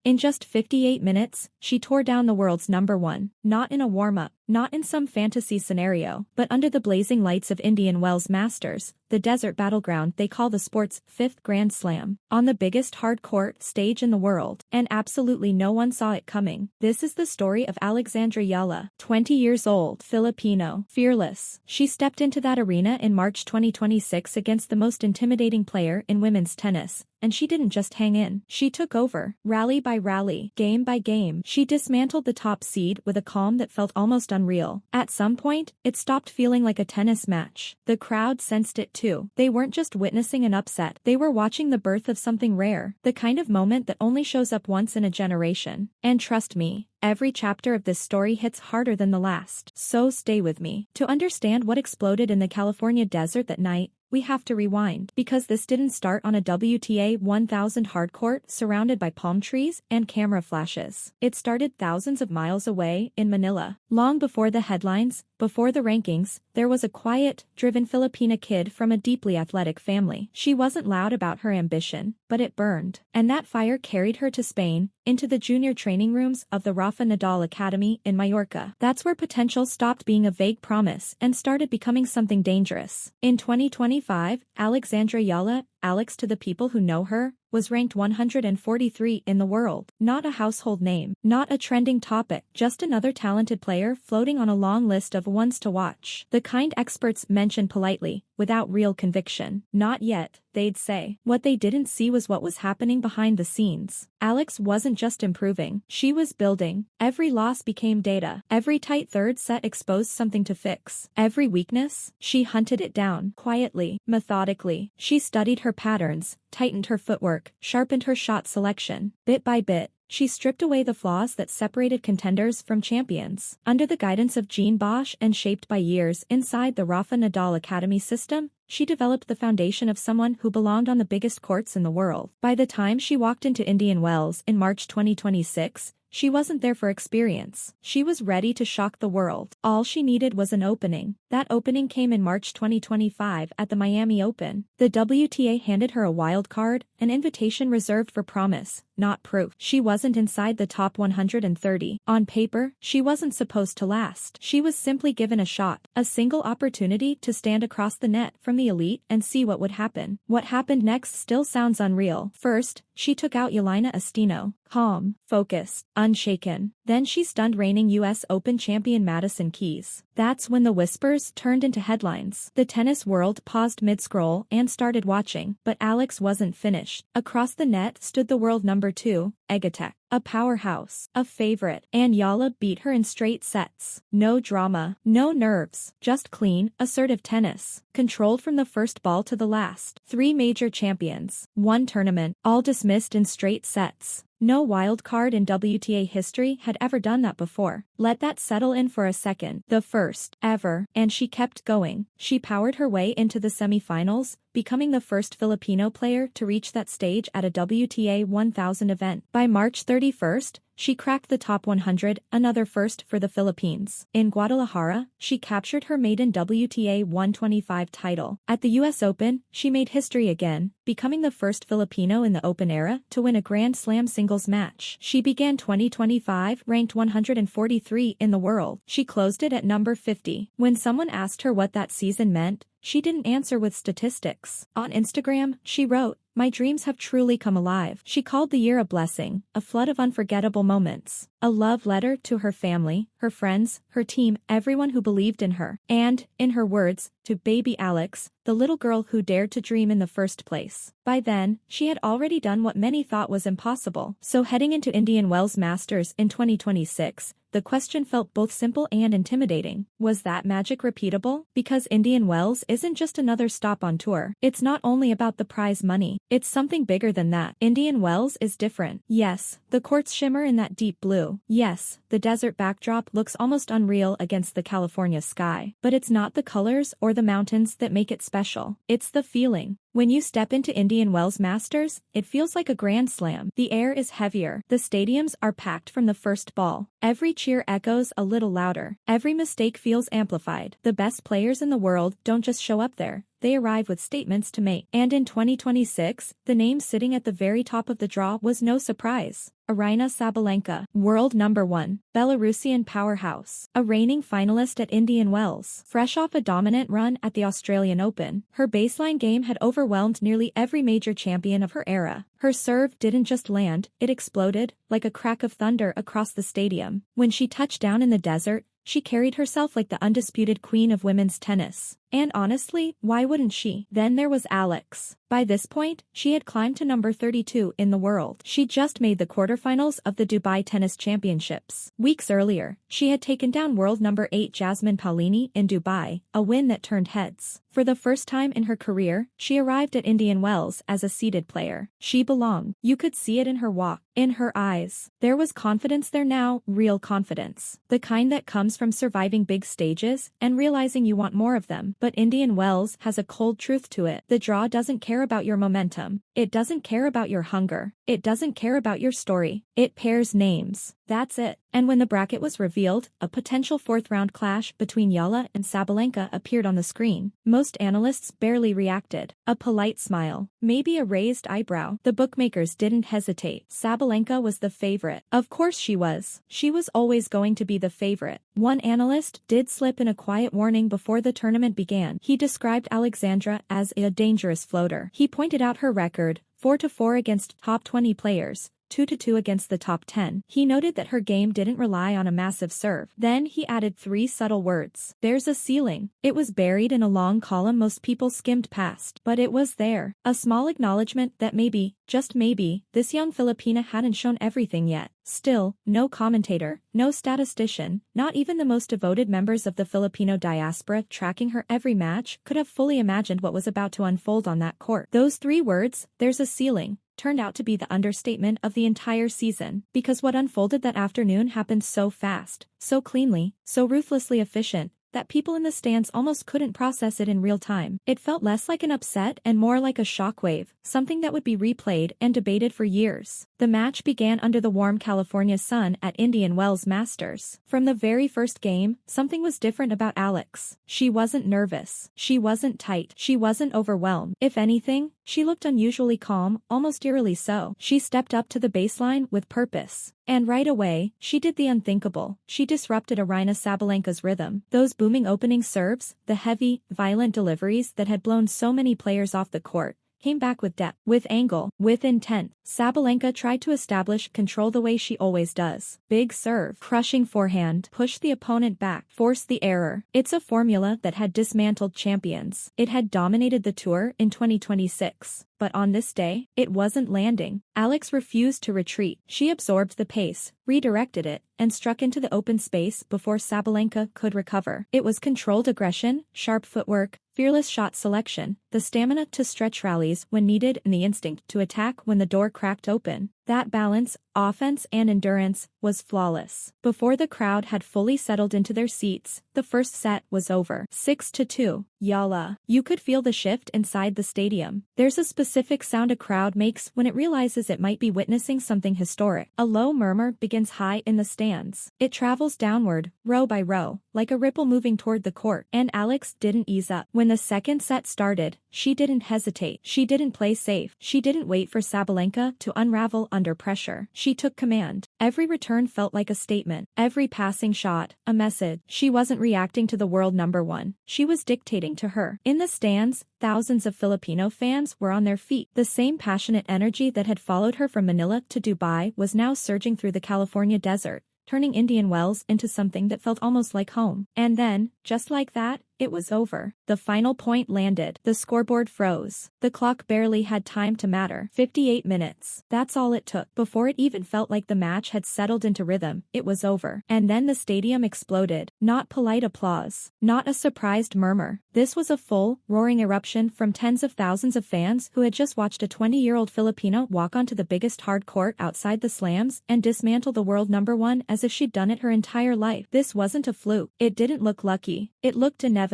In just 58 minutes, she tore down the world's #1, not in a warm-up, not in some fantasy scenario, but under the blazing lights of Indian Wells Masters, the desert battleground they call the sport's 5th Grand Slam, on the biggest hard-court stage in the world, and absolutely no one saw it coming. This is the story of Alexandra Eala, 20 years old, Filipino, fearless. She stepped into that arena in March 2026 against the most intimidating player in women's tennis, and she didn't just hang in. She took over, rally by rally, game by game. She dismantled the top seed with a calm that felt almost unreal. At some point, it stopped feeling like a tennis match. The crowd sensed it too. They weren't just witnessing an upset. They were watching the birth of something rare, the kind of moment that only shows up once in a generation. And trust me, every chapter of this story hits harder than the last. So stay with me. To understand what exploded in the California desert that night, we have to rewind, because this didn't start on a WTA 1000 hardcourt surrounded by palm trees and camera flashes. It started thousands of miles away in Manila. Long before the headlines, before the rankings, there was a quiet, driven Filipina kid from a deeply athletic family. She wasn't loud about her ambition, but it burned. And that fire carried her to Spain, into the junior training rooms of the Rafa Nadal Academy in Mallorca. That's where potential stopped being a vague promise and started becoming something dangerous. In 2025, Alexandra Eala, Alex to the people who know her, was ranked 143 in the world. Not a household name, not a trending topic, just another talented player floating on a long list of ones to watch. The kind experts mention politely, without real conviction. Not yet, they'd say. What they didn't see was what was happening behind the scenes. Alex wasn't just improving, she was building. Every loss became data. Every tight third set exposed something to fix. Every weakness, she hunted it down, quietly, methodically. She studied her patterns, tightened her footwork, sharpened her shot selection. Bit by bit, she stripped away the flaws that separated contenders from champions. Under the guidance of Jean Bosch and shaped by years inside the Rafa Nadal Academy system, she developed the foundation of someone who belonged on the biggest courts in the world. By the time she walked into Indian Wells in March 2026, she wasn't there for experience. She was ready to shock the world. All she needed was an opening. That opening came in March 2025 at the Miami Open. The WTA handed her a wild card, an invitation reserved for promise, not proof. She wasn't inside the top 130. On paper, she wasn't supposed to last. She was simply given a shot, a single opportunity to stand across the net from the elite and see what would happen. What happened next still sounds unreal. First, she took out Yelena Estino, calm, focused, unshaken. Then she stunned reigning US Open champion Madison Keys. That's when the whispers turned into headlines. The tennis world paused mid-scroll and started watching, but Alex wasn't finished. Across the net stood the world #2, Egatek. A powerhouse, a favorite, and Eala beat her in straight sets. No drama, no nerves, just clean, assertive tennis, controlled from the first ball to the last. 3 major champions, 1 tournament, all dismissed in straight sets. No wild card in WTA history had ever done that before. Let that settle in for a second. The first, ever, and she kept going. She powered her way into the semifinals, becoming the first Filipino player to reach that stage at a WTA 1000 event. By March 31st, she cracked the top 100, another first for the Philippines. In Guadalajara, she captured her maiden WTA 125 title. At the US Open, she made history again, becoming the first Filipino in the Open era to win a Grand Slam singles match. She began 2025 ranked 143 in the world. She closed it at number 50. When someone asked her what that season meant, she didn't answer with statistics. On Instagram, she wrote, "My dreams have truly come alive." She called the year a blessing, a flood of unforgettable moments, a love letter to her family, her friends, her team, everyone who believed in her. And, in her words, to baby Alex, the little girl who dared to dream in the first place. By then, she had already done what many thought was impossible. So heading into Indian Wells Masters in 2026, the question felt both simple and intimidating. Was that magic repeatable? Because Indian Wells isn't just another stop on tour. It's not only about the prize money. It's something bigger than that. Indian Wells is different. Yes, the courts shimmer in that deep blue. Yes, the desert backdrop looks almost unreal against the California sky. But it's not the colors or the mountains that make it special. It's the feeling. When you step into Indian Wells Masters, it feels like a grand slam. The air is heavier. The stadiums are packed from the first ball. Every cheer echoes a little louder. Every mistake feels amplified. The best players in the world don't just show up there. they arrive with statements to make. And in 2026, the name sitting at the very top of the draw was no surprise. Aryna Sabalenka, world number 1, Belarusian powerhouse, a reigning finalist at Indian Wells. Fresh off a dominant run at the Australian Open, her baseline game had overwhelmed nearly every major champion of her era. Her serve didn't just land, it exploded, like a crack of thunder across the stadium. When she touched down in the desert, she carried herself like the undisputed queen of women's tennis. And honestly, why wouldn't she? Then there was Alex. By this point, she had climbed to number 32 in the world. She just made the quarterfinals of the Dubai Tennis Championships. Weeks earlier, she had taken down world number 8 Jasmine Paolini in Dubai, a win that turned heads. For the first time in her career, she arrived at Indian Wells as a seeded player. She belonged. You could see it in her walk, in her eyes. There was confidence there now, real confidence. The kind that comes from surviving big stages and realizing you want more of them. But Indian Wells has a cold truth to it. The draw doesn't care about your momentum. It doesn't care about your hunger. It doesn't care about your story. It pairs names. That's it. And when the bracket was revealed, a potential fourth-round clash between Eala and Sabalenka appeared on the screen. Most analysts barely reacted. A polite smile. Maybe a raised eyebrow. The bookmakers didn't hesitate. Sabalenka was the favorite. Of course she was. She was always going to be the favorite. One analyst did slip in a quiet warning before the tournament began. He described Alexandra as a dangerous floater. He pointed out her record, 4-4 against top 20 players, 2-2 against the top 10. He noted that her game didn't rely on a massive serve. Then he added 3 subtle words. There's a ceiling. It was buried in a long column most people skimmed past. But it was there. A small acknowledgement that maybe, just maybe, this young Filipina hadn't shown everything yet. Still, no commentator, no statistician, not even the most devoted members of the Filipino diaspora tracking her every match could have fully imagined what was about to unfold on that court. Those 3 words, there's a ceiling, turned out to be the understatement of the entire season, because what unfolded that afternoon happened so fast, so cleanly, so ruthlessly efficient, that people in the stands almost couldn't process it in real time. It felt less like an upset and more like a shockwave, something that would be replayed and debated for years. The match began under the warm California sun at Indian Wells Masters. From the very first game, something was different about Alex. She wasn't nervous. She wasn't tight. She wasn't overwhelmed. If anything, she looked unusually calm, almost eerily so. She stepped up to the baseline with purpose. And right away, she did the unthinkable. She disrupted Aryna Sabalenka's rhythm. Those booming opening serves, the heavy, violent deliveries that had blown so many players off the court, came back with depth, with angle, with intent. Sabalenka tried to establish control the way she always does. Big serve, crushing forehand, push the opponent back, force the error. It's a formula that had dismantled champions. It had dominated the tour in 2026. But on this day, it wasn't landing. Alex refused to retreat. She absorbed the pace, redirected it, and struck into the open space before Sabalenka could recover. It was controlled aggression, sharp footwork, fearless shot selection, the stamina to stretch rallies when needed and the instinct to attack when the door cracked open. That balance, offense and endurance, was flawless. Before the crowd had fully settled into their seats, the first set was over. 6-2. Eala. You could feel the shift inside the stadium. There's a specific sound a crowd makes when it realizes it might be witnessing something historic. A low murmur begins high in the stands. It travels downward, row by row, like a ripple moving toward the court. And Alex didn't ease up. When the second set started, she didn't hesitate. She didn't play safe. She didn't wait for Sabalenka to unravel under pressure. She took command. Every return felt like a statement. Every passing shot, a message. She wasn't reacting to the world number 1. She was dictating to her. In the stands, thousands of Filipino fans were on their feet. The same passionate energy that had followed her from Manila to Dubai was now surging through the California desert, turning Indian Wells into something that felt almost like home. And then, just like that, it was over. The final point landed. The scoreboard froze. The clock barely had time to matter. 58 minutes. That's all it took. Before it even felt like the match had settled into rhythm, it was over. And then the stadium exploded. Not polite applause. Not a surprised murmur. This was a full, roaring eruption from tens of thousands of fans who had just watched a 20-year-old Filipino walk onto the biggest hard court outside the slams and dismantle the world number 1 as if she'd done it her entire life. This wasn't a fluke. It didn't look lucky. It looked inevitable.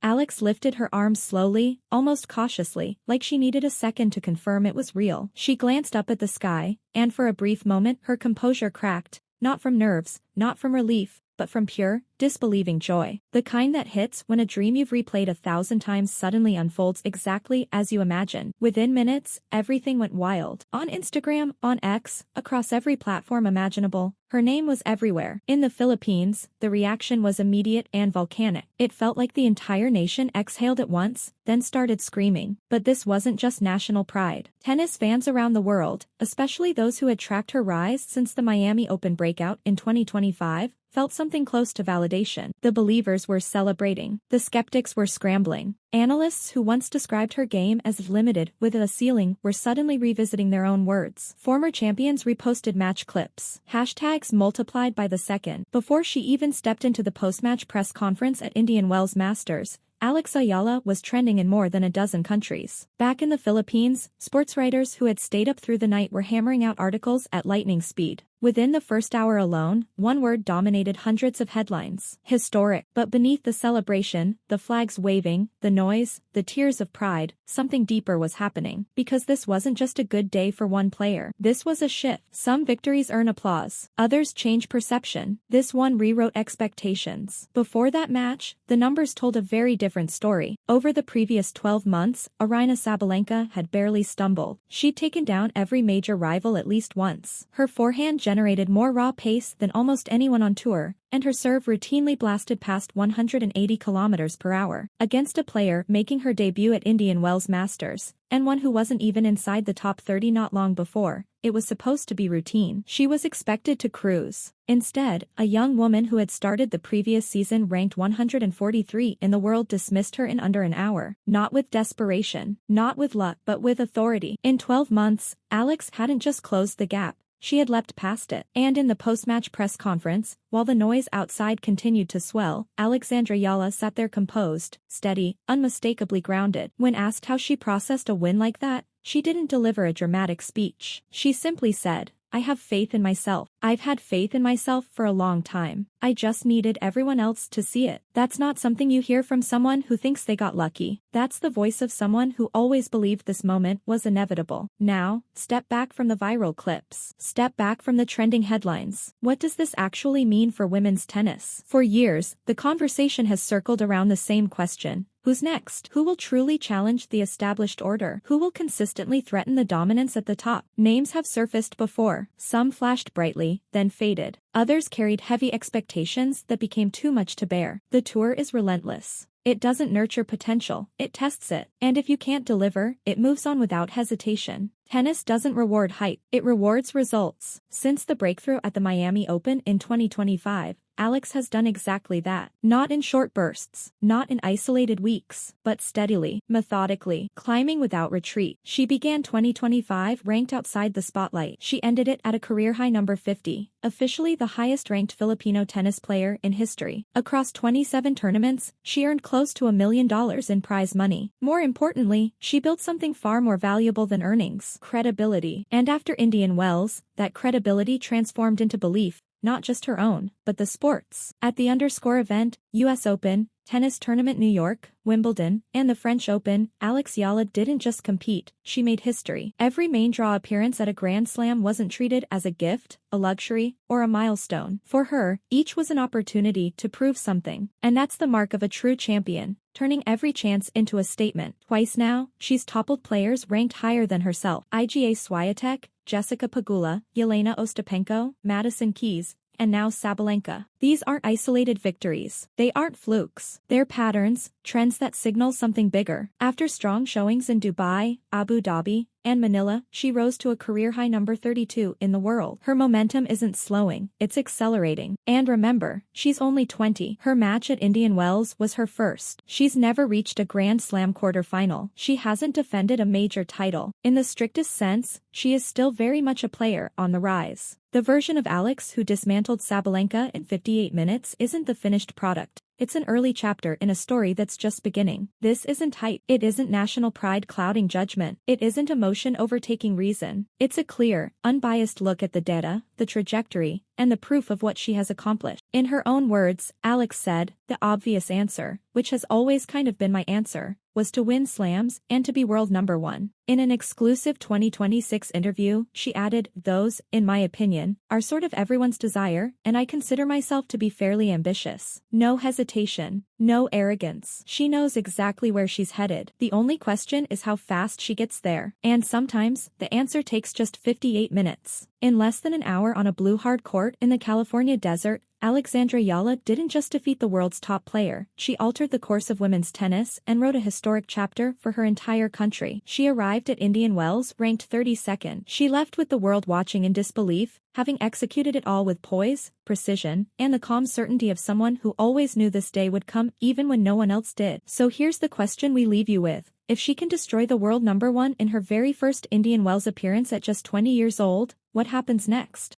Alex lifted her arms slowly, almost cautiously, like she needed a second to confirm it was real. She glanced up at the sky, and for a brief moment her composure cracked, not from nerves, not from relief, but from pure, disbelieving joy. The kind that hits when a dream you've replayed 1,000 times suddenly unfolds exactly as you imagine. Within minutes, everything went wild. On Instagram, on X, across every platform imaginable, her name was everywhere. In the Philippines, the reaction was immediate and volcanic. It felt like the entire nation exhaled at once, then started screaming. But this wasn't just national pride. Tennis fans around the world, especially those who had tracked her rise since the Miami Open breakout in 2025, felt something close to validation. The believers were celebrating. The skeptics were scrambling. Analysts who once described her game as limited with a ceiling were suddenly revisiting their own words. Former champions reposted match clips. Hashtags multiplied by the second. Before she even stepped into the post-match press conference at Indian Wells Masters, Eala was trending in more than a dozen countries. Back in the Philippines, sports writers who had stayed up through the night were hammering out articles at lightning speed. Within the first hour alone, one word dominated hundreds of headlines. Historic. But beneath the celebration, the flags waving, the noise, the tears of pride, something deeper was happening. Because this wasn't just a good day for one player. This was a shift. Some victories earn applause. Others change perception. This one rewrote expectations. Before that match, the numbers told a very different story. Over the previous 12 months, Aryna Sabalenka had barely stumbled. She'd taken down every major rival at least once. Her forehand generated more raw pace than almost anyone on tour, and her serve routinely blasted past 180 km per hour. Against a player making her debut at Indian Wells Masters, and one who wasn't even inside the top 30 not long before, it was supposed to be routine. She was expected to cruise. Instead, a young woman who had started the previous season ranked 143 in the world dismissed her in under an hour. Not with desperation, not with luck, but with authority. In 12 months, Alex hadn't just closed the gap. She had leapt past it. And in the post-match press conference, while the noise outside continued to swell, Eala sat there composed, steady, unmistakably grounded. When asked how she processed a win like that, she didn't deliver a dramatic speech. She simply said, "I have faith in myself. I've had faith in myself for a long time. I just needed everyone else to see it." That's not something you hear from someone who thinks they got lucky. That's the voice of someone who always believed this moment was inevitable. Now, step back from the viral clips. Step back from the trending headlines. What does this actually mean for women's tennis? For years, the conversation has circled around the same question. Who's next? Who will truly challenge the established order? Who will consistently threaten the dominance at the top? Names have surfaced before. Some flashed brightly, then faded. Others carried heavy expectations that became too much to bear. The tour is relentless. It doesn't nurture potential, it tests it. And if you can't deliver, it moves on without hesitation. Tennis doesn't reward hype, it rewards results. Since the breakthrough at the Miami Open in 2025, Alex has done exactly that. Not in short bursts, not in isolated weeks, but steadily, methodically, climbing without retreat. She began 2025 ranked outside the spotlight. She ended it at a career-high number 50, officially the highest-ranked Filipino tennis player in history. Across 27 tournaments, she earned close to $1 million in prize money. More importantly, she built something far more valuable than earnings: credibility. And after Indian Wells, that credibility transformed into belief. Not just her own, but the sports. At the _ event, US Open, Tennis Tournament New York, Wimbledon, and the French Open, Eala didn't just compete, she made history. Every main draw appearance at a Grand Slam wasn't treated as a gift, a luxury, or a milestone. For her, each was an opportunity to prove something. And that's the mark of a true champion, turning every chance into a statement. Twice now, she's toppled players ranked higher than herself. Iga Swiatek, Jessica Pegula, Yelena Ostapenko, Madison Keys, and now Sabalenka. These aren't isolated victories. They aren't flukes. They're patterns, trends that signal something bigger. After strong showings in Dubai, Abu Dhabi, and Manila, she rose to a career-high number 32 in the world. Her momentum isn't slowing, it's accelerating. And remember, she's only 20. Her match at Indian Wells was her first. She's never reached a Grand Slam quarterfinal. She hasn't defended a major title. In the strictest sense, she is still very much a player on the rise. The version of Alex who dismantled Sabalenka in 58 minutes isn't the finished product. It's an early chapter in a story that's just beginning. This isn't hype. It isn't national pride clouding judgment. It isn't emotion overtaking reason. It's a clear, unbiased look at the data, the trajectory, and the proof of what she has accomplished. In her own words, Alex said, "The obvious answer, which has always kind of been my answer, was to win slams and to be world number one. In an exclusive 2026 interview, she added, "Those, in my opinion, are sort of everyone's desire, and I consider myself to be fairly ambitious. No hesitation, no arrogance. She knows exactly where she's headed. The only question is how fast she gets there. And sometimes, the answer takes just 58 minutes." In less than an hour on a blue hard court in the California desert, Alexandra Eala didn't just defeat the world's top player, she altered the course of women's tennis and wrote a historic chapter for her entire country. She arrived at Indian Wells ranked 32nd. She left with the world watching in disbelief, having executed it all with poise, precision, and the calm certainty of someone who always knew this day would come even when no one else did. So here's the question we leave you with. If she can destroy the world number one in her very first Indian Wells appearance at just 20 years old, what happens next?